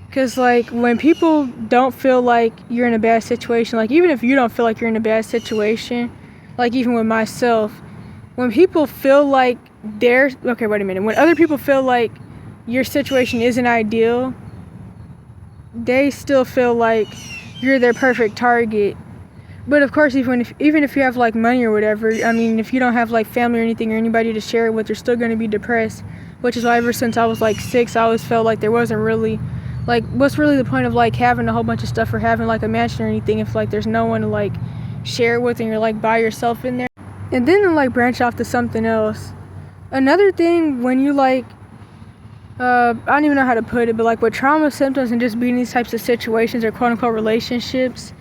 Because like when people don't feel like you're in a bad situation, like even if you don't feel like you're in a bad situation, like even with myself, when people feel like when other people feel like your situation isn't ideal, they still feel like you're their perfect target. But of course, even if you have like money or whatever, I mean, if you don't have like family or anything or anybody to share it with, you're still going to be depressed. Which is why ever since I was like 6, I always felt like there wasn't really, like, what's really the point of like having a whole bunch of stuff or having like a mansion or anything if like there's no one to like share it with and you're like by yourself in there. And then to like branch off to something else. Another thing when you like, I don't even know how to put it, but like with trauma symptoms and just being in these types of situations or quote unquote relationships,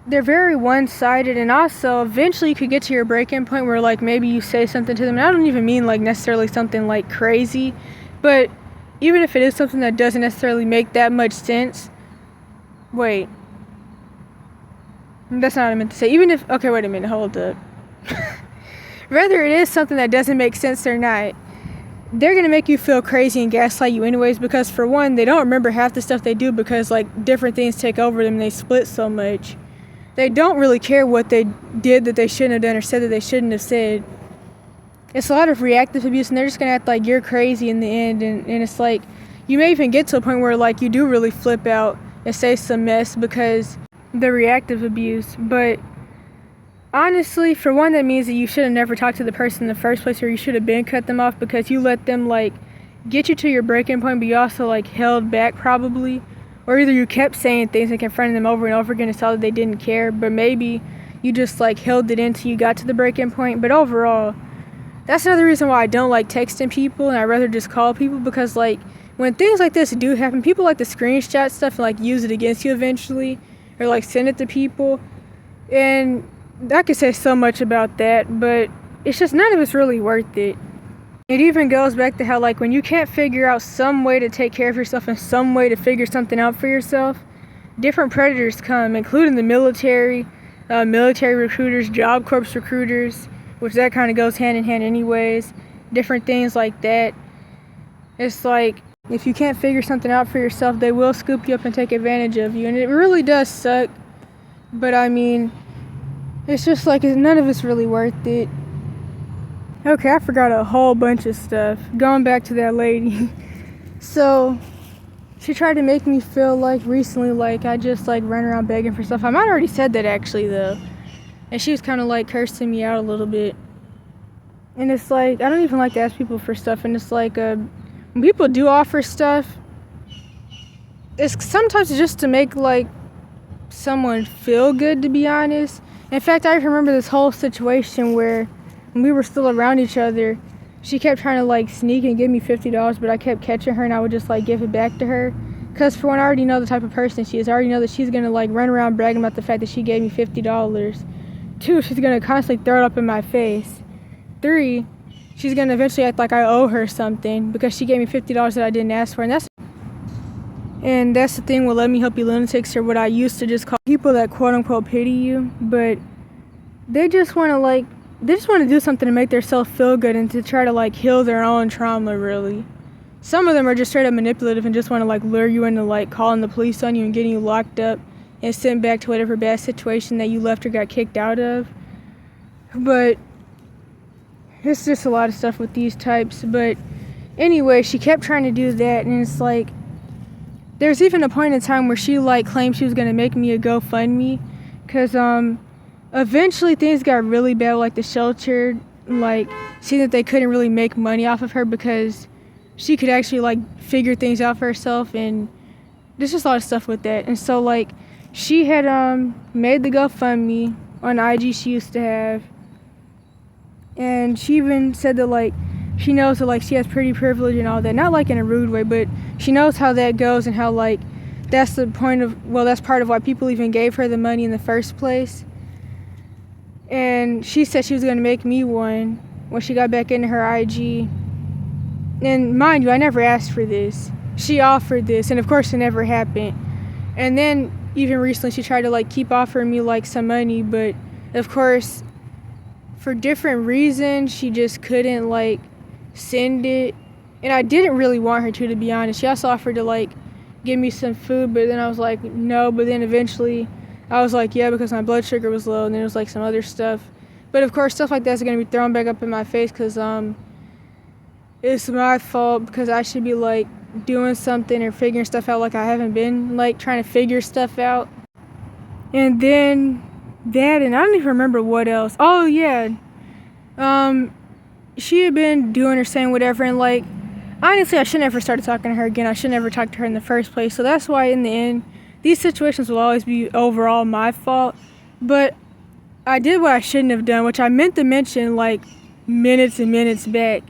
they're very one-sided, and also eventually you could get to your breaking point where like maybe you say something to them, and I don't even mean like necessarily something like crazy, but even if it is something that doesn't necessarily make that much sense, wait, that's not what I meant to say. Even if, okay, wait a minute, hold up. Whether it is something that doesn't make sense or not, they're going to make you feel crazy and gaslight you anyways, because for one, they don't remember half the stuff they do because like different things take over them and they split so much. They don't really care what they did that they shouldn't have done or said that they shouldn't have said. It's a lot of reactive abuse, and they're just going to act like you're crazy in the end, and it's like you may even get to a point where like you do really flip out and say some mess because the reactive abuse. But honestly, for one, that means that you should have never talked to the person in the first place, or you should have been cut them off because you let them like get you to your breaking point, but you also like held back probably, or either you kept saying things and confronting them over and over again and saw that they didn't care, but maybe you just like held it in till you got to the breaking point. But overall, that's another reason why I don't like texting people and I'd rather just call people, because like when things like this do happen, people like to screenshot stuff and like use it against you eventually, or like send it to people, and I could say so much about that, but it's just none of it's really worth it. It even goes back to how like when you can't figure out some way to take care of yourself and some way to figure something out for yourself, different predators come, including the military recruiters, Job Corps recruiters, which that kind of goes hand in hand anyways, different things like that. It's like if you can't figure something out for yourself, they will scoop you up and take advantage of you, and it really does suck, but I mean, it's just like none of it's really worth it. Okay, I forgot a whole bunch of stuff. Going back to that lady. So, she tried to make me feel like recently like I just like run around begging for stuff. I might have already said that actually though. And she was kind of like cursing me out a little bit. And it's like, I don't even like to ask people for stuff. And it's like, when people do offer stuff, it's sometimes just to make like someone feel good, to be honest. In fact, I remember this whole situation where when we were still around each other, she kept trying to like sneak and give me $50, but I kept catching her and I would just like give it back to her. Because for one, I already know the type of person she is. I already know that she's going to like run around bragging about the fact that she gave me $50. 2, she's going to constantly throw it up in my face. 3, she's going to eventually act like I owe her something because she gave me $50 that I didn't ask for. And that's the thing with Let Me Help You Lunatics, or what I used to just call people that quote unquote pity you, but they just want to do something to make themselves feel good and to try to like heal their own trauma, really. Some of them are just straight up manipulative and just want to like lure you into like calling the police on you and getting you locked up and sent back to whatever bad situation that you left or got kicked out of. But it's just a lot of stuff with these types. But anyway, she kept trying to do that, and it's like there's even a point in time where she like claimed she was going to make me a GoFundMe, because eventually things got really bad, like the shelter, like seeing that they couldn't really make money off of her because she could actually like figure things out for herself, and there's just a lot of stuff with that. And so like she had made the GoFundMe on IG she used to have, and she even said that like she knows that like she has pretty privilege and all that, not like in a rude way, but she knows how that goes and how like that's the point of, well, that's part of why people even gave her the money in the first place. And she said she was going to make me one when she got back into her IG. And mind you, I never asked for this. She offered this, and of course it never happened. And then even recently she tried to like keep offering me like some money, but of course for different reasons she just couldn't like send it. And I didn't really want her to be honest. She also offered to like give me some food, but then I was like no. But then eventually I was like yeah, because my blood sugar was low, and then there was like some other stuff. But of course stuff like that's going to be thrown back up in my face because it's my fault, because I should be like doing something or figuring stuff out. Like I haven't been like trying to figure stuff out. And then that, and I don't even remember what else. Oh yeah, she had been doing or saying whatever, and like honestly I should never started talking to her again. I should never talk to her in the first place. So that's why in the end these situations will always be overall my fault. But I did what I shouldn't have done, which I meant to mention like minutes and minutes back,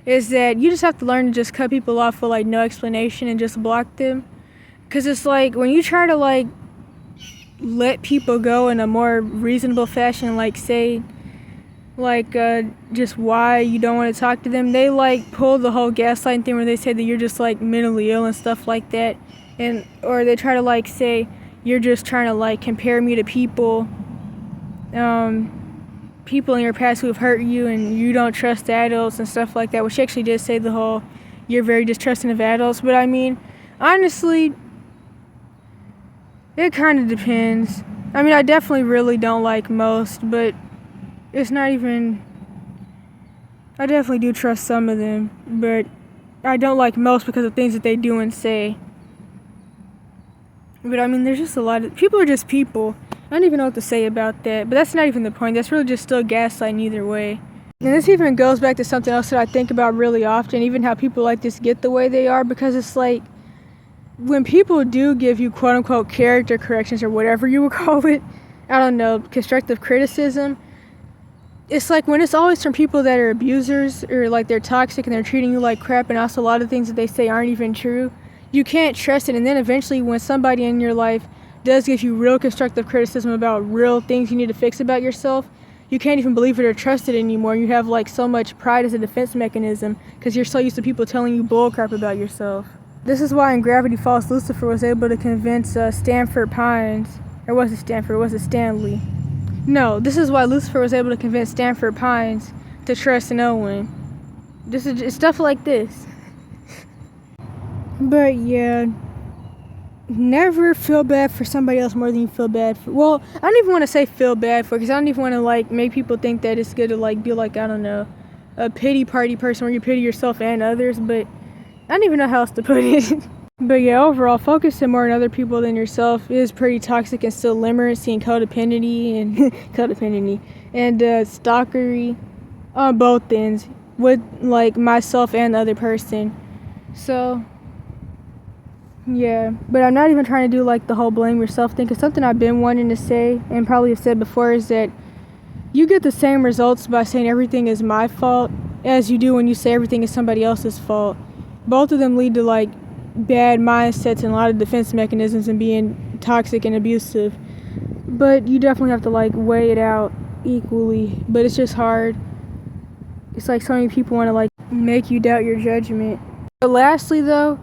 is that you just have to learn to just cut people off with like no explanation and just block them. Because it's like when you try to like let people go in a more reasonable fashion, like say like just why you don't want to talk to them, they like pull the whole gaslighting thing where they say that you're just like mentally ill and stuff like that. And or they try to like say you're just trying to like compare me to people in your past who have hurt you, and you don't trust adults and stuff like that, which she actually did say the whole you're very distrusting of adults. But I mean honestly it kind of depends. I mean I definitely really don't like most, but it's not even, I definitely do trust some of them, but I don't like most because of things that they do and say. But I mean there's just a lot of people are just people. I don't even know what to say about that, but that's not even the point. That's really just still gaslighting either way. And this even goes back to something else that I think about really often, even how people like this get the way they are, because it's like when people do give you quote unquote character corrections or whatever you would call it, I don't know, constructive criticism, it's like when it's always from people that are abusers or like they're toxic and they're treating you like crap, and also a lot of things that they say aren't even true, you can't trust it. And then eventually when somebody in your life does give you real constructive criticism about real things you need to fix about yourself, you can't even believe it or trust it anymore. You have like so much pride as a defense mechanism because you're so used to people telling you bullcrap about yourself. This is why in Gravity Falls Lucifer was able to convince Stanford Pines, or was it Stanford, or was it Stanley? No, this is why Lucifer was able to convince Stanford Pines to trust no one. This is just stuff like this. But yeah, never feel bad for somebody else more than you feel bad for. Well, I don't even want to say feel bad for, because I don't even want to like make people think that it's good to like be like, I don't know, a pity party person where you pity yourself and others, but I don't even know how else to put it. But yeah, overall, focusing more on other people than yourself is pretty toxic and still limerence and codependency and stalkery on both ends with like myself and the other person. So yeah, but I'm not even trying to do like the whole blame yourself thing, because something I've been wanting to say and probably have said before is that you get the same results by saying everything is my fault as you do when you say everything is somebody else's fault. Both of them lead to like bad mindsets and a lot of defense mechanisms and being toxic and abusive. But you definitely have to like weigh it out equally, but it's just hard. It's like so many people want to like make you doubt your judgment. But lastly though,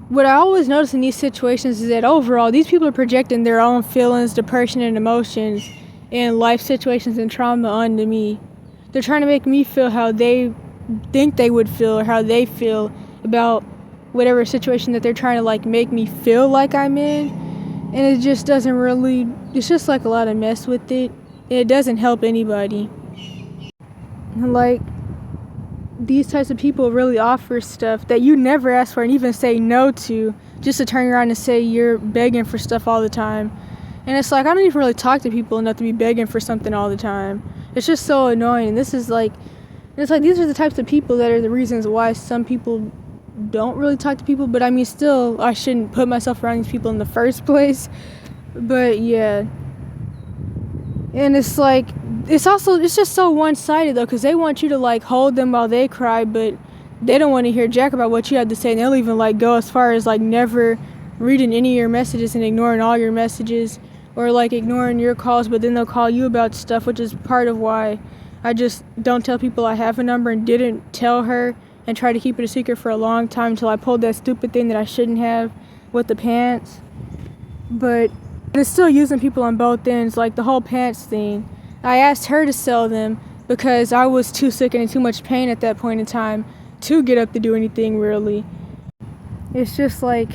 what I always notice in these situations is that overall these people are projecting their own feelings, depression, and emotions and life situations and trauma onto me. They're trying to make me feel how they think they would feel or how they feel about whatever situation that they're trying to like make me feel like I'm in. And it just doesn't really, it's just like a lot of mess with it. It doesn't help anybody. And like these types of people really offer stuff that you never ask for and even say no to, just to turn around and say you're begging for stuff all the time. And it's like I don't even really talk to people enough to be begging for something all the time. It's just so annoying. And this is like, it's like these are the types of people that are the reasons why some people don't really talk to people. But I mean still, I shouldn't put myself around these people in the first place. But yeah. And it's like, it's just so one-sided though, because they want you to like hold them while they cry, but they don't want to hear jack about what you have to say. And they'll even like go as far as like never reading any of your messages and ignoring all your messages, or like ignoring your calls, but then they'll call you about stuff, which is part of why I just don't tell people I have a number, and didn't tell her and try to keep it a secret for a long time until I pulled that stupid thing that I shouldn't have with the pants. But it's still using people on both ends, like the whole pants thing. I asked her to sell them because I was too sick and in too much pain at that point in time to get up to do anything really. It's just like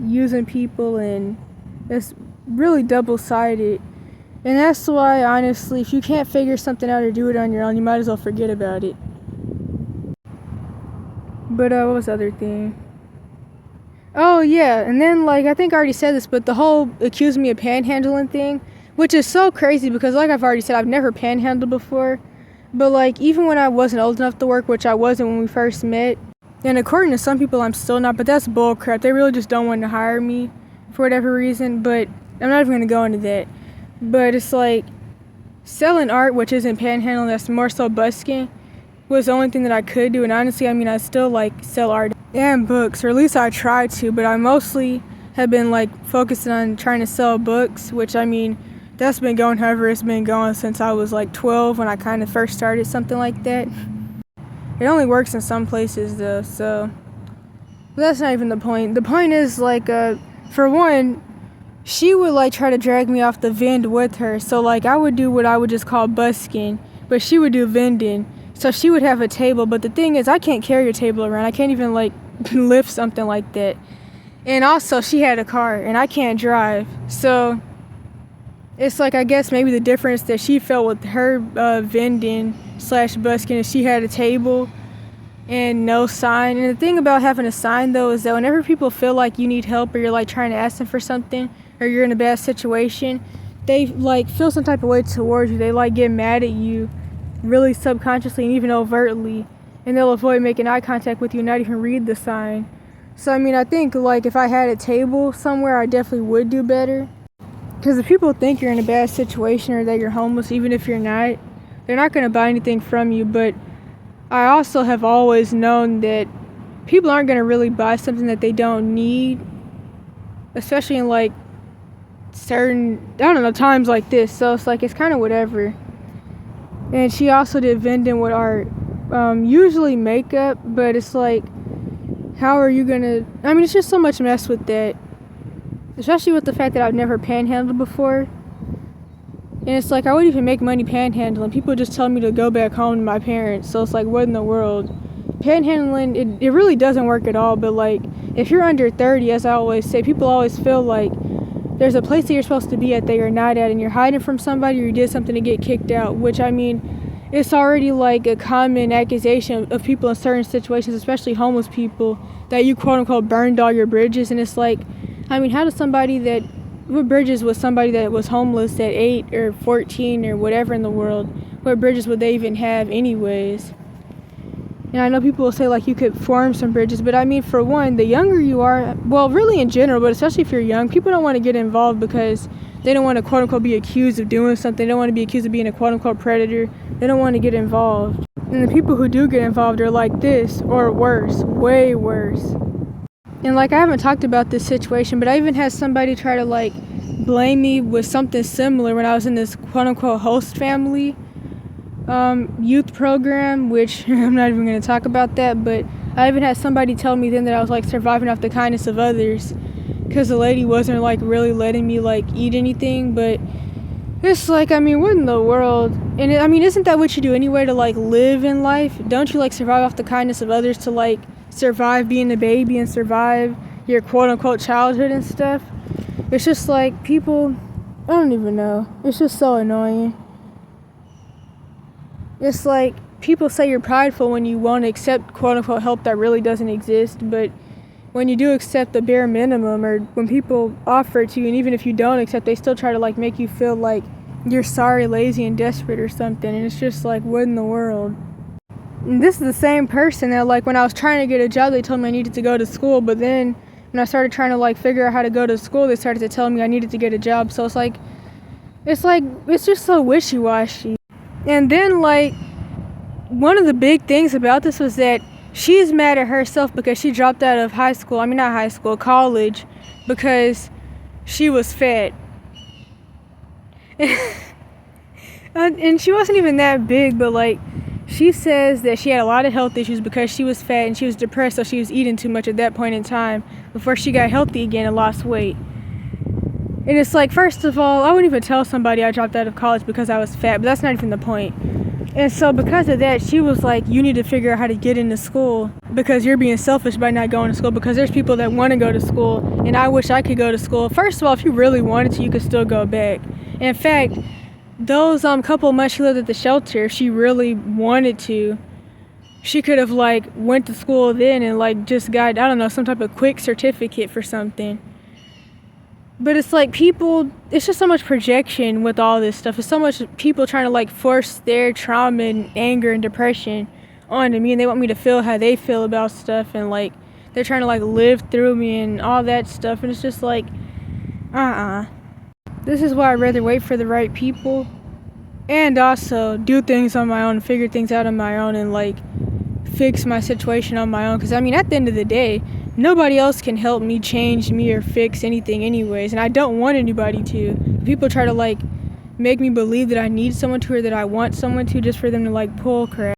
using people, and it's really double-sided. And that's why, honestly, if you can't figure something out or do it on your own, you might as well forget about it. But what was the other thing? Oh yeah, and then like, I think I already said this, but the whole accuse me of panhandling thing, which is so crazy because like I've already said, I've never panhandled before. But like, even when I wasn't old enough to work, which I wasn't when we first met, and according to some people I'm still not, but that's bull crap. They really just don't want to hire me for whatever reason, but I'm not even going to go into that. But it's like, selling art, which isn't panhandling, that's more so busking, was the only thing that I could do. And honestly, I mean, I still like sell art and books, or at least I try to, but I mostly have been like focusing on trying to sell books, which I mean, that's been going however it's been going since I was like 12 when I kind of first started something like that. It only works in some places though, so that's not even the point. The point is like, for one, she would like try to drag me off the vend with her. So like, I would do what I would just call busking, but she would do vending. So she would have a table, but the thing is, I can't carry a table around. I can't even like lift something like that. And also, she had a car and I can't drive. So it's like, I guess maybe the difference that she felt with her vending / busking is she had a table and no sign. And the thing about having a sign though is that whenever people feel like you need help, or you're like trying to ask them for something, or you're in a bad situation, they like feel some type of way towards you. They like get mad at you really subconsciously and even overtly, and they'll avoid making eye contact with you and not even read the sign. So I mean, I think like if I had a table somewhere, I definitely would do better, because if people think you're in a bad situation or that you're homeless, even if you're not, they're not going to buy anything from you. But I also have always known that people aren't going to really buy something that they don't need, especially in like certain, I don't know, times like this. So it's like, it's kind of whatever. And she also did vending with art, usually makeup, but it's like, how are you gonna, I mean, it's just so much mess with that, especially with the fact that I've never panhandled before. And it's like, I wouldn't even make money panhandling. People just tell me to go back home to my parents. So it's like, what in the world? Panhandling, it really doesn't work at all. But like, if you're under 30, as I always say, people always feel like there's a place that you're supposed to be at that you're not at, and you're hiding from somebody, or you did something to get kicked out, which I mean, it's already like a common accusation of people in certain situations, especially homeless people, that you quote unquote burned all your bridges. And it's like, I mean, how does somebody that, what bridges was somebody that was homeless at 8 or 14 or whatever in the world, what bridges would they even have anyways? And I know people will say like you could form some bridges, but I mean, for one, the younger you are, well, really in general, but especially if you're young, people don't want to get involved because they don't want to quote unquote be accused of doing something. They don't want to be accused of being a quote unquote predator. They don't want to get involved. And the people who do get involved are like this, or worse, way worse. And like, I haven't talked about this situation, but I even had somebody try to like blame me with something similar when I was in this quote unquote host family youth program, which I'm not even going to talk about that. But I even had somebody tell me then that I was like surviving off the kindness of others, because the lady wasn't like really letting me like eat anything. But it's like, I mean, what in the world? And I mean, isn't that what you do anyway to like live in life? Don't you like survive off the kindness of others to like survive being a baby and survive your quote unquote childhood and stuff? It's just like, people, I don't even know. It's just so annoying. It's like, people say you're prideful when you won't accept quote unquote help that really doesn't exist, but when you do accept the bare minimum, or when people offer it to you, and even if you don't accept, they still try to like make you feel like you're sorry, lazy, and desperate or something. And it's just like, what in the world? And this is the same person that like, when I was trying to get a job, they told me I needed to go to school, but then when when I started trying to like figure out how to go to school, they started to tell me I needed to get a job. So it's just so wishy-washy. And then like one of the big things about this was that she's mad at herself because she dropped out of college, because she was fat. And she wasn't even that big, but like she says that she had a lot of health issues because she was fat and she was depressed, so she was eating too much at that point in time before she got healthy again and lost weight. And it's like, first of all, I wouldn't even tell somebody I dropped out of college because I was fat, but that's not even the point. And so because of that, she was like, you need to figure out how to get into school because you're being selfish by not going to school, because there's people that want to go to school and I wish I could go to school. First of all, if you really wanted to, you could still go back. In fact, those couple months she lived at the shelter, if she really wanted to, she could have like went to school then and like just got, I don't know, some type of quick certificate for something. But it's like people, it's just so much projection with all this stuff. It's so much people trying to like force their trauma and anger and depression onto me, and they want me to feel how they feel about stuff, and like they're trying to like live through me and all that stuff. And it's just like, This is why I'd rather wait for the right people and also do things on my own, figure things out on my own, and like fix my situation on my own. Because I mean, at the end of the day, nobody else can help me change me or fix anything anyways, and I don't want anybody to. People try to like make me believe that I need someone to, or that I want someone to, just for them to like pull crap.